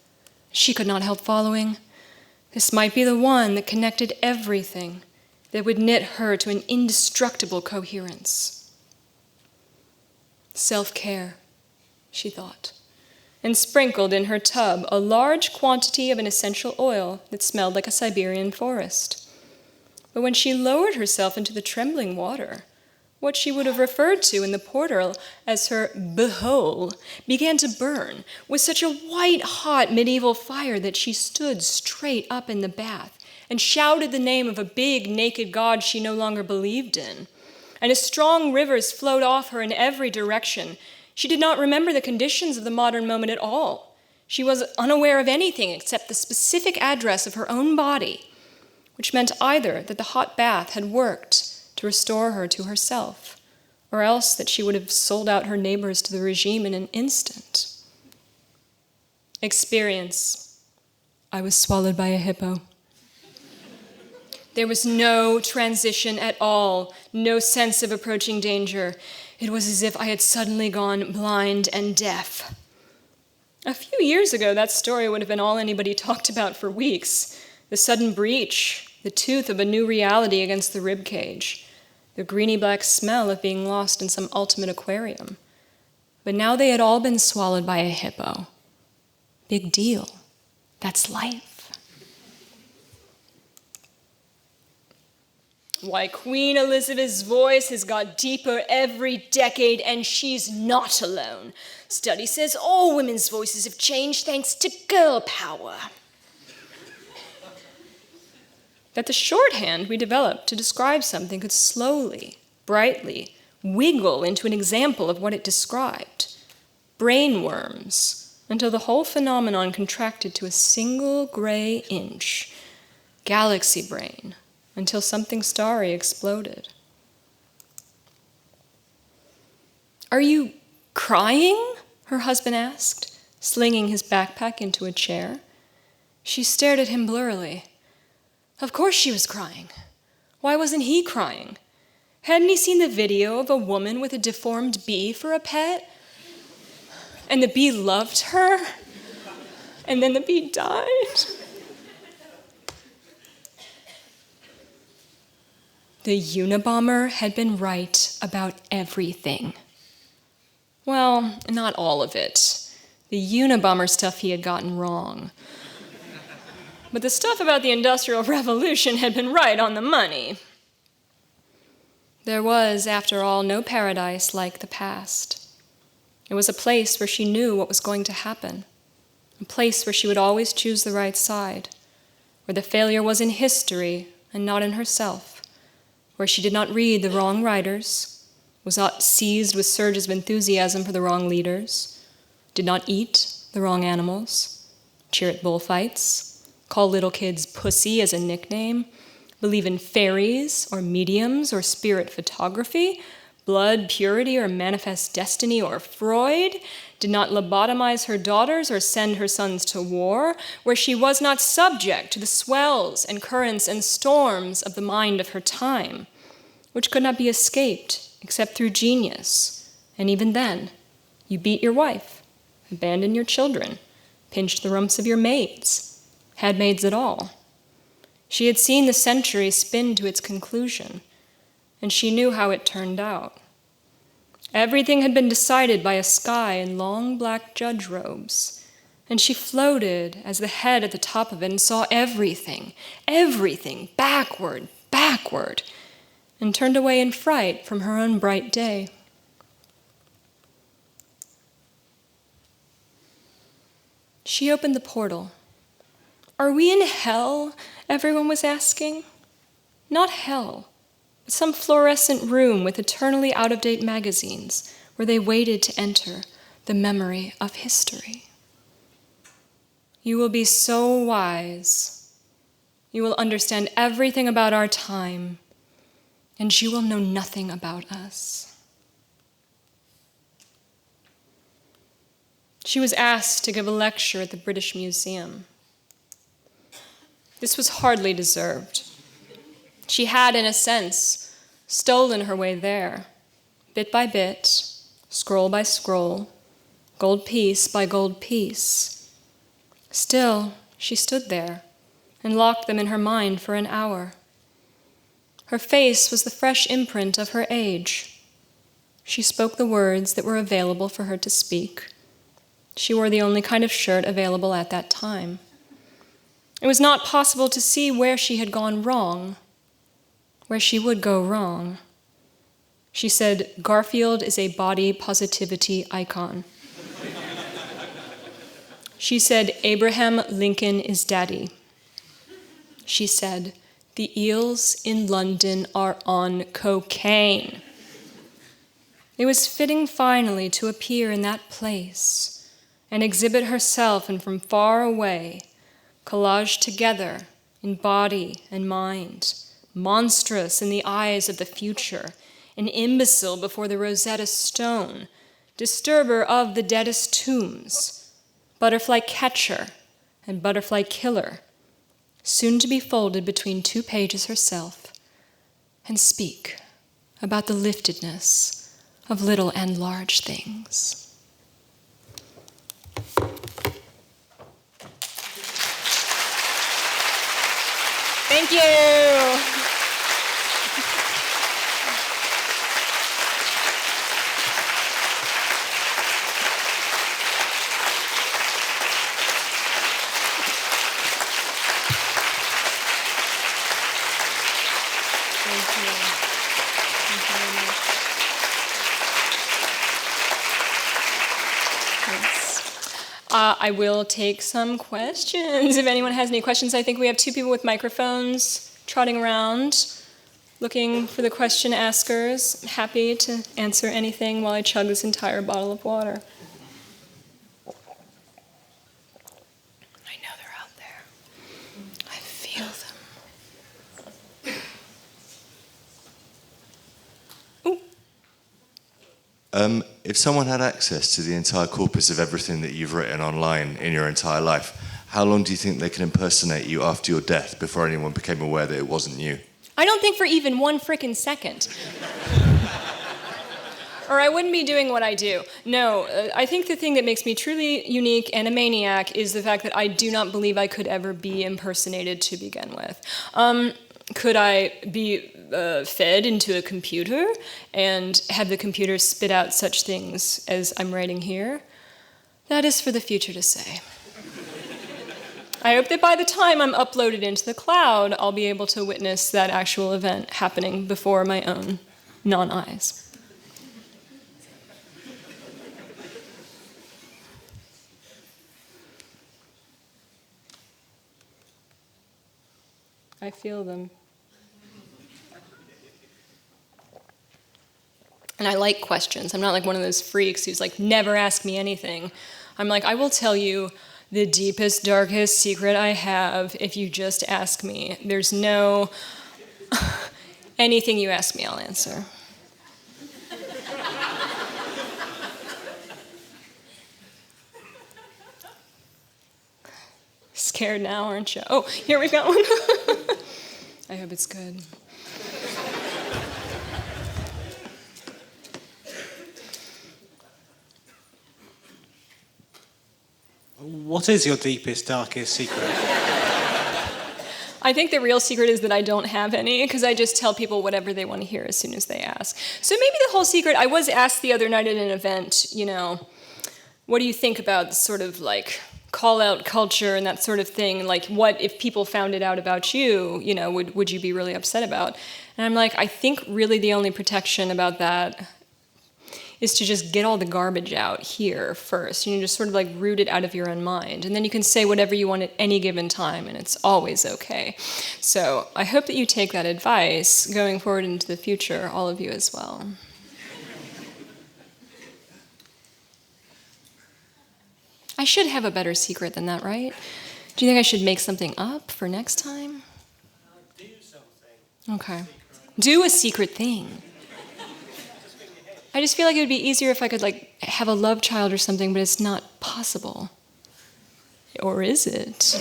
She could not help following. This might be the one that connected everything, that would knit her to an indestructible coherence. Self-care, she thought, and sprinkled in her tub a large quantity of an essential oil that smelled like a Siberian forest. But when she lowered herself into the trembling water, what she would have referred to in the portal as her behole began to burn with such a white-hot medieval fire that she stood straight up in the bath and shouted the name of a big, naked god she no longer believed in. And as strong rivers flowed off her in every direction, she did not remember the conditions of the modern moment at all. She was unaware of anything except the specific address of her own body, which meant either that the hot bath had worked to restore her to herself, or else that she would have sold out her neighbors to the regime in an instant. Experience. I was swallowed by a hippo. There was no transition at all, no sense of approaching danger. It was as if I had suddenly gone blind and deaf. A few years ago, that story would have been all anybody talked about for weeks. The sudden breach, the tooth of a new reality against the ribcage, the greeny-black smell of being lost in some ultimate aquarium. But now they had all been swallowed by a hippo. Big deal. That's life. Why, Queen Elizabeth's voice has got deeper every decade, and she's not alone. Study says all women's voices have changed thanks to girl power. That the shorthand we developed to describe something could slowly, brightly, wiggle into an example of what it described. Brainworms, until the whole phenomenon contracted to a single gray inch. Galaxy brain, until something starry exploded. Are you crying? her husband asked, slinging his backpack into a chair. She stared at him blurrily. Of course she was crying. Why wasn't he crying? Hadn't he seen the video of a woman with a deformed bee for a pet? And the bee loved her? And then the bee died? The Unabomber had been right about everything. Well, not all of it. The Unabomber stuff he had gotten wrong. But the stuff about the Industrial Revolution had been right on the money. There was, after all, no paradise like the past. It was a place where she knew what was going to happen, a place where she would always choose the right side, where the failure was in history and not in herself, where she did not read the wrong writers, was not seized with surges of enthusiasm for the wrong leaders, did not eat the wrong animals, cheer at bullfights, call little kids pussy as a nickname, believe in fairies or mediums or spirit photography, blood purity or manifest destiny or Freud, did not lobotomize her daughters or send her sons to war, where she was not subject to the swells and currents and storms of the mind of her time, which could not be escaped except through genius. And even then, you beat your wife, abandoned your children, pinched the rumps of your maids, had maids at all. She had seen the century spin to its conclusion, and she knew how it turned out. Everything had been decided by a sky in long black judge robes, and she floated as the head at the top of it and saw everything, backward, and turned away in fright from her own bright day. She opened the portal. Are we in hell? Everyone was asking. Not hell, but some fluorescent room with eternally out-of-date magazines where they waited to enter the memory of history. You will be so wise. You will understand everything about our time, and you will know nothing about us. She was asked to give a lecture at the British Museum. This was hardly deserved. She had, in a sense, stolen her way there, bit by bit, scroll by scroll, gold piece by gold piece. Still, she stood there and locked them in her mind for an hour. Her face was the fresh imprint of her age. She spoke the words that were available for her to speak. She wore the only kind of shirt available at that time. It was not possible to see where she had gone wrong, where she would go wrong. She said, Garfield is a body positivity icon. She said, Abraham Lincoln is daddy. She said, the eels in London are on cocaine. It was fitting finally to appear in that place and exhibit herself, and from far away, collaged together in body and mind, monstrous in the eyes of the future, an imbecile before the Rosetta Stone, disturber of the deadest tombs, butterfly catcher and butterfly killer, soon to be folded between two pages herself, and speak about the liftedness of little and large things. Thank you. I will take some questions. If anyone has any questions, I think we have two people with microphones trotting around, looking for the question askers. Happy to answer anything while I chug this entire bottle of water. I know they're out there. I feel them. If someone had access to the entire corpus of everything that you've written online in your entire life, how long do you think they can impersonate you after your death before anyone became aware that it wasn't you? I don't think for even 1 frickin' second. Or I wouldn't be doing what I do. No, I think the thing that makes me truly unique and a maniac is the fact that I do not believe I could ever be impersonated to begin with. Could I be fed into a computer and have the computer spit out such things as I'm writing here? That is for the future to say. I hope that by the time I'm uploaded into the cloud, I'll be able to witness that actual event happening before my own non-eyes. I feel them. And I like questions. I'm not like one of those freaks who's like, never ask me anything. I'm like, I will tell you the deepest, darkest secret I have if you just ask me. There's no... anything you ask me, I'll answer. Scared now, aren't you? Oh, here we've got one. I hope it's good. What is your deepest, darkest secret? I think the real secret is that I don't have any, because I just tell people whatever they want to hear as soon as they ask. So maybe the whole secret, I was asked the other night at an event, what do you think about sort of like call-out culture and that sort of thing? Like, what if people found it out about you, would you be really upset about? And I'm like, I think really the only protection about that is to just get all the garbage out here first. Just sort of like root it out of your own mind. And then you can say whatever you want at any given time, and it's always okay. So I hope that you take that advice going forward into the future, all of you as well. I should have a better secret than that, right? Do you think I should make something up for next time? Do something. Okay. Do a secret thing. I just feel like it would be easier if I could have a love child or something, but it's not possible. Or is it?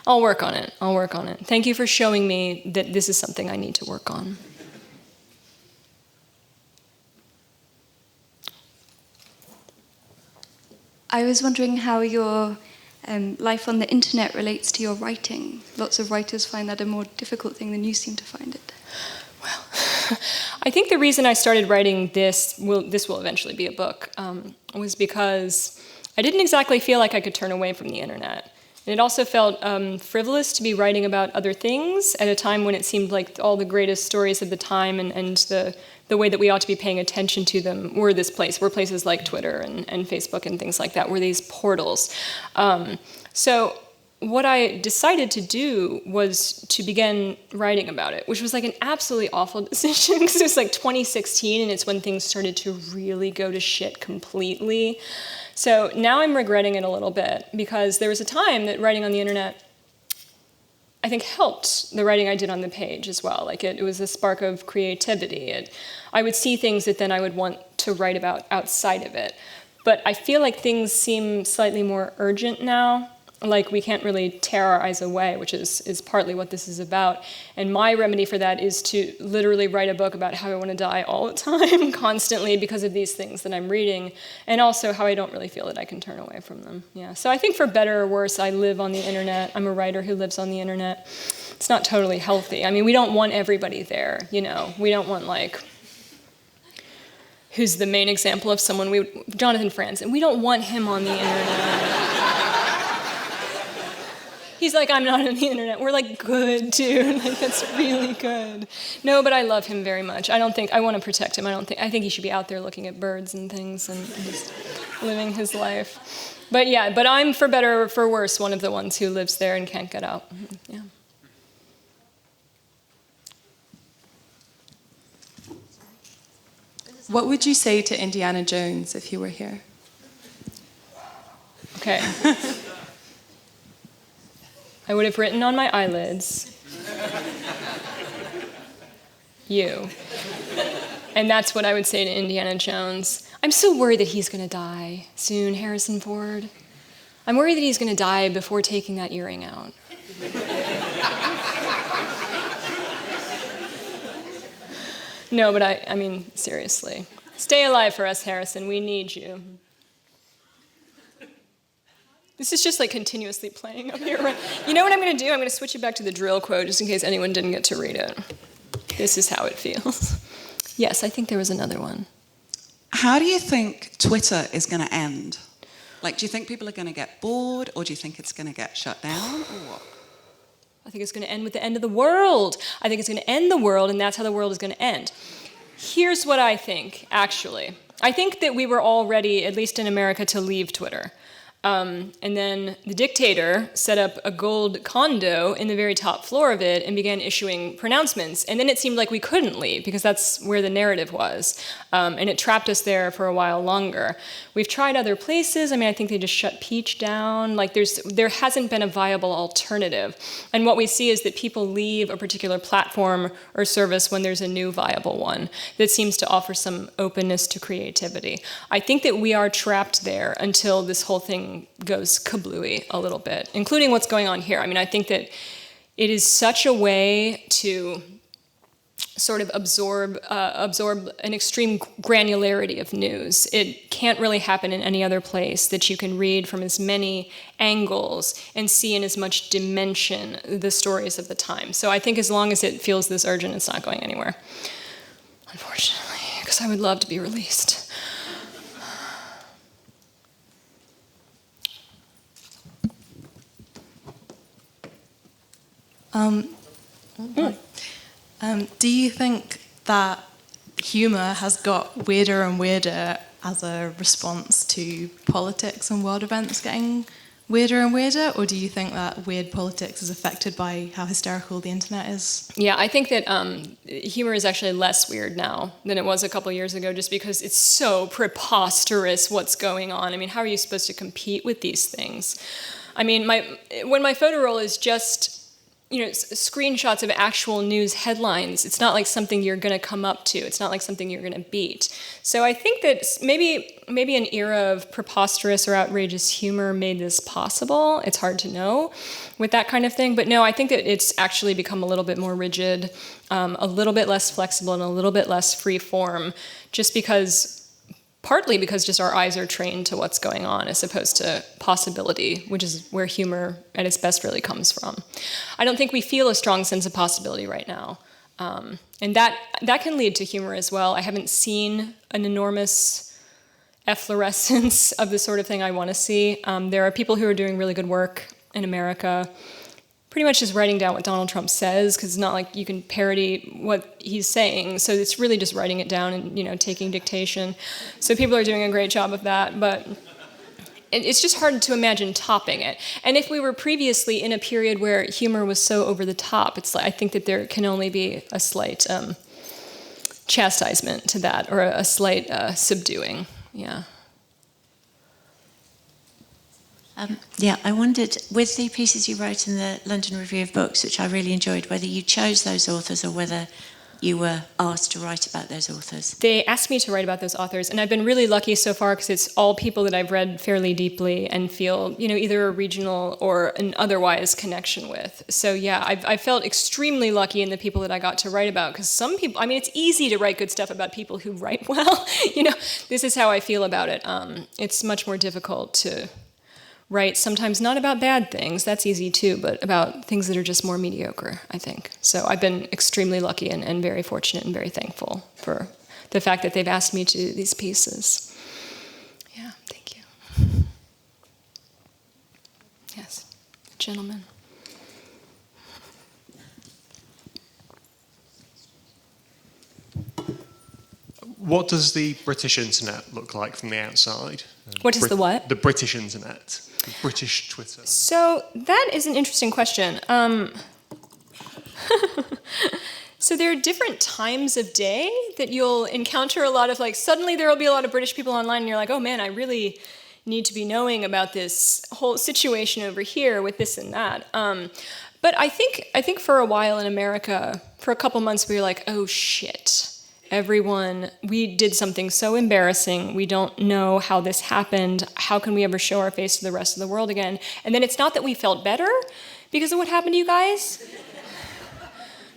I'll work on it. Thank you for showing me that this is something I need to work on. I was wondering how your life on the internet relates to your writing. Lots of writers find that a more difficult thing than you seem to find it. Well, I think the reason I started writing this will eventually be a book, was because I didn't exactly feel like I could turn away from the internet. And it also felt frivolous to be writing about other things at a time when it seemed like all the greatest stories of the time and the way that we ought to be paying attention to them were places like Twitter and Facebook and things like that, were these portals. So what I decided to do was to begin writing about it, which was like an absolutely awful decision because it was like 2016 and it's when things started to really go to shit completely. So now I'm regretting it a little bit because there was a time that writing on the internet, I think, helped the writing I did on the page as well. Like it was a spark of creativity. I would see things that then I would want to write about outside of it. But I feel like things seem slightly more urgent now. Like we can't really tear our eyes away, which is partly what this is about. And my remedy for that is to literally write a book about how I want to die all the time, constantly, because of these things that I'm reading, and also how I don't really feel that I can turn away from them. Yeah. So I think for better or worse, I live on the internet. I'm a writer who lives on the internet. It's not totally healthy. I mean, we don't want everybody there, We don't want who's the main example of someone Jonathan Franzen. We don't want him on the internet. He's like, I'm not on the internet. We're like, good, dude. That's really good. No, but I love him very much. I want to protect him. I think he should be out there looking at birds and things and just living his life. But yeah, I'm, for better or for worse, one of the ones who lives there and can't get out. Yeah. What would you say to Indiana Jones if he were here? Okay. I would have written on my eyelids, you. And that's what I would say to Indiana Jones. I'm so worried that he's going to die soon, Harrison Ford. I'm worried that he's going to die before taking that earring out. No, but I mean, seriously. Stay alive for us, Harrison. We need you. This is just like continuously playing up here. You know what I'm going to do? I'm going to switch it back to the drill quote just in case anyone didn't get to read it. This is how it feels. Yes, I think there was another one. How do you think Twitter is going to end? Like, do you think people are going to get bored, or do you think it's going to get shut down, or what? I think it's going to end with the end of the world. I think it's going to end the world, and that's how the world is going to end. Here's what I think, actually. I think that we were all ready, at least in America, to leave Twitter. And then the dictator set up a gold condo in the very top floor of it and began issuing pronouncements. And then it seemed like we couldn't leave because that's where the narrative was. And it trapped us there for a while longer. We've tried other places. I mean, I think they just shut Peach down. Like there hasn't been a viable alternative. And what we see is that people leave a particular platform or service when there's a new viable one that seems to offer some openness to creativity. I think that we are trapped there until this whole thing goes kablooey a little bit, including what's going on here. I mean, I think that it is such a way to sort of absorb an extreme granularity of news. It can't really happen in any other place that you can read from as many angles and see in as much dimension the stories of the time. So I think as long as it feels this urgent, it's not going anywhere, unfortunately, because I would love to be released. Do you think that humour has got weirder and weirder as a response to politics and world events getting weirder and weirder, or do you think that weird politics is affected by how hysterical the internet is? Yeah, I think that humor is actually less weird now than it was a couple years ago, just because it's so preposterous what's going on. I mean, how are you supposed to compete with these things? I mean, when my photo roll is just screenshots of actual news headlines. It's not like something you're going to come up to. It's not like something you're going to beat. So I think that maybe an era of preposterous or outrageous humor made this possible. It's hard to know with that kind of thing. But no, I think that it's actually become a little bit more rigid, a little bit less flexible, and a little bit less free form, partly because just our eyes are trained to what's going on as opposed to possibility, which is where humor at its best really comes from. I don't think we feel a strong sense of possibility right now. And that can lead to humor as well. I haven't seen an enormous efflorescence of the sort of thing I want to see. There are people who are doing really good work in America, pretty much just writing down what Donald Trump says, because it's not like you can parody what he's saying. So it's really just writing it down and taking dictation. So people are doing a great job of that, but it's just hard to imagine topping it. And if we were previously in a period where humor was so over the top, I think that there can only be a slight chastisement to that, or a slight subduing. Yeah. I wondered, with the pieces you wrote in the London Review of Books, which I really enjoyed, whether you chose those authors or whether you were asked to write about those authors. They asked me to write about those authors, and I've been really lucky so far because it's all people that I've read fairly deeply and feel, either a regional or an otherwise connection with. So yeah, I felt extremely lucky in the people that I got to write about, because some people, it's easy to write good stuff about people who write well. This is how I feel about it. It's much more difficult to write sometimes not about bad things, that's easy too, but about things that are just more mediocre, I think. So I've been extremely lucky and very fortunate and very thankful for the fact that they've asked me to do these pieces. Yeah, thank you. Yes, gentlemen. What does the British internet look like from the outside? What is the what? The British internet. The British Twitter. So that is an interesting question. So there are different times of day that you'll encounter a lot of, suddenly there will be a lot of British people online and you're like, oh man, I really need to be knowing about this whole situation over here with this and that. But I think for a while in America, for a couple months, we were like, oh shit. everyone, we did something so embarrassing. We don't know how this happened. How can we ever show our face to the rest of the world again? And then it's not that we felt better because of what happened to you guys,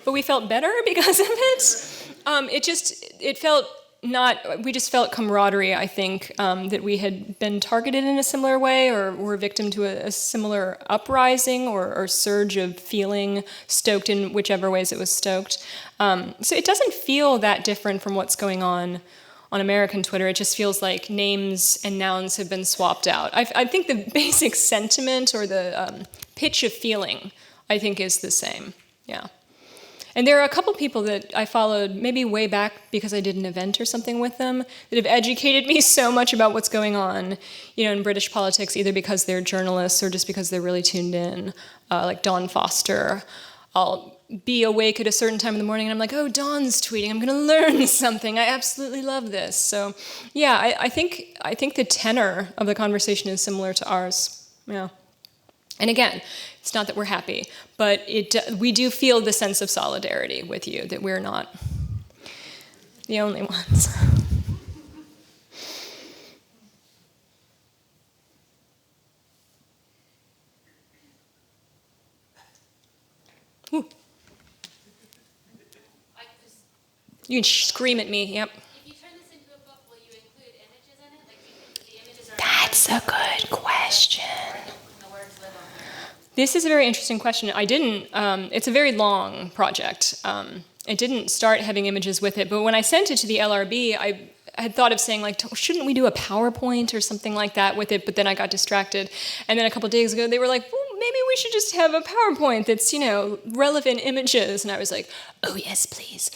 but we felt better because of it. It felt not, we just felt camaraderie, I think, that we had been targeted in a similar way or were victim to a similar uprising or surge of feeling, stoked in whichever ways it was stoked. So it doesn't feel that different from what's going on American Twitter. It just feels like names and nouns have been swapped out. I think the basic sentiment or the pitch of feeling, I think, is the same, yeah. And there are a couple people that I followed maybe way back because I did an event or something with them that have educated me so much about what's going on, in British politics, either because they're journalists or just because they're really tuned in, like Dawn Foster. I'll be awake at a certain time in the morning and I'm like, oh, Dawn's tweeting, I'm going to learn something. I absolutely love this. So yeah, I think the tenor of the conversation is similar to ours, yeah. And again, it's not that we're happy, but we do feel the sense of solidarity with you, that we're not the only ones. Ooh. You can scream at me, yep. If you turn this into a book, will you include images in it? Like, do you think the images are... That's a good question. This is a very interesting question. I didn't, it's a very long project. It didn't start having images with it, but when I sent it to the LRB, I had thought of saying, like, shouldn't we do a PowerPoint or something like that with it, but then I got distracted. And then a couple of days ago, they were like, well, maybe we should just have a PowerPoint that's, relevant images. And I was like, oh, yes, please.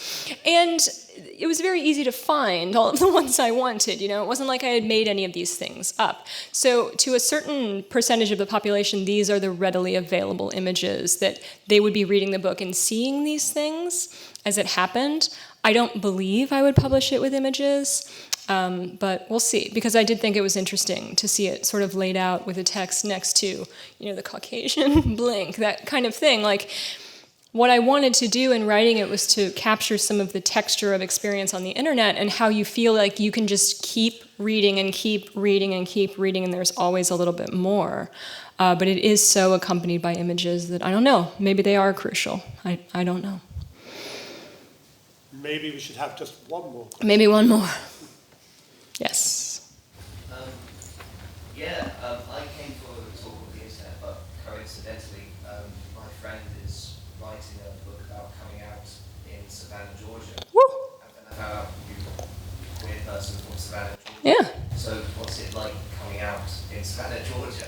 And it was very easy to find all of the ones I wanted, It wasn't like I had made any of these things up. So to a certain percentage of the population, these are the readily available images that they would be reading the book and seeing these things as it happened. I don't believe I would publish it with images, but we'll see, because I did think it was interesting to see it sort of laid out with a text next to, the Caucasian blink, that kind of thing. Like, what I wanted to do in writing it was to capture some of the texture of experience on the internet and how you feel like you can just keep reading and keep reading and keep reading, and there's always a little bit more. But it is so accompanied by images that, I don't know, maybe they are crucial. I don't know. Maybe we should have just one more. Maybe one more. Yes. I came to a talk on the internet, but coincidentally, my friend is writing a book about coming out in Savannah, Georgia. Woo! And about you, queer person from Savannah, Georgia. Yeah. So what's it like coming out in Savannah, Georgia?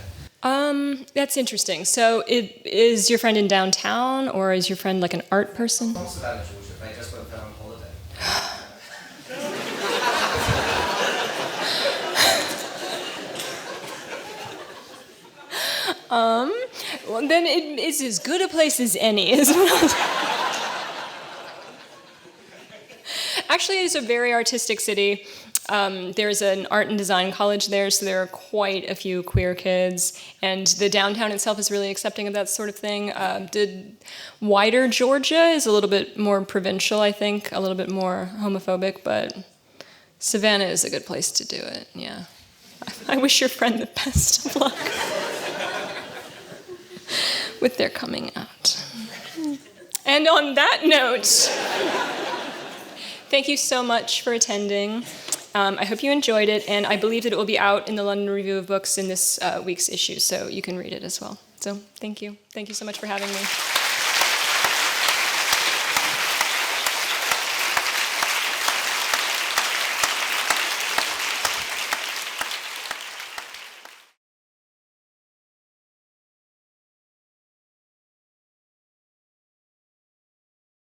That's interesting. So is your friend in downtown, or is your friend like an art person? From Savannah, Georgia. They just went there on holiday. Well, then it is as good a place as any, isn't it? Actually, it's a very artistic city. There's an art and design college there, so there are quite a few queer kids, and the downtown itself is really accepting of that sort of thing. Wider Georgia is a little bit more provincial, I think, a little bit more homophobic, but Savannah is a good place to do it, yeah. I wish your friend the best of luck with their coming out. And on that note, thank you so much for attending. I hope you enjoyed it, and I believe that it will be out in the London Review of Books in this week's issue, so you can read it as well. So thank you. Thank you so much for having me.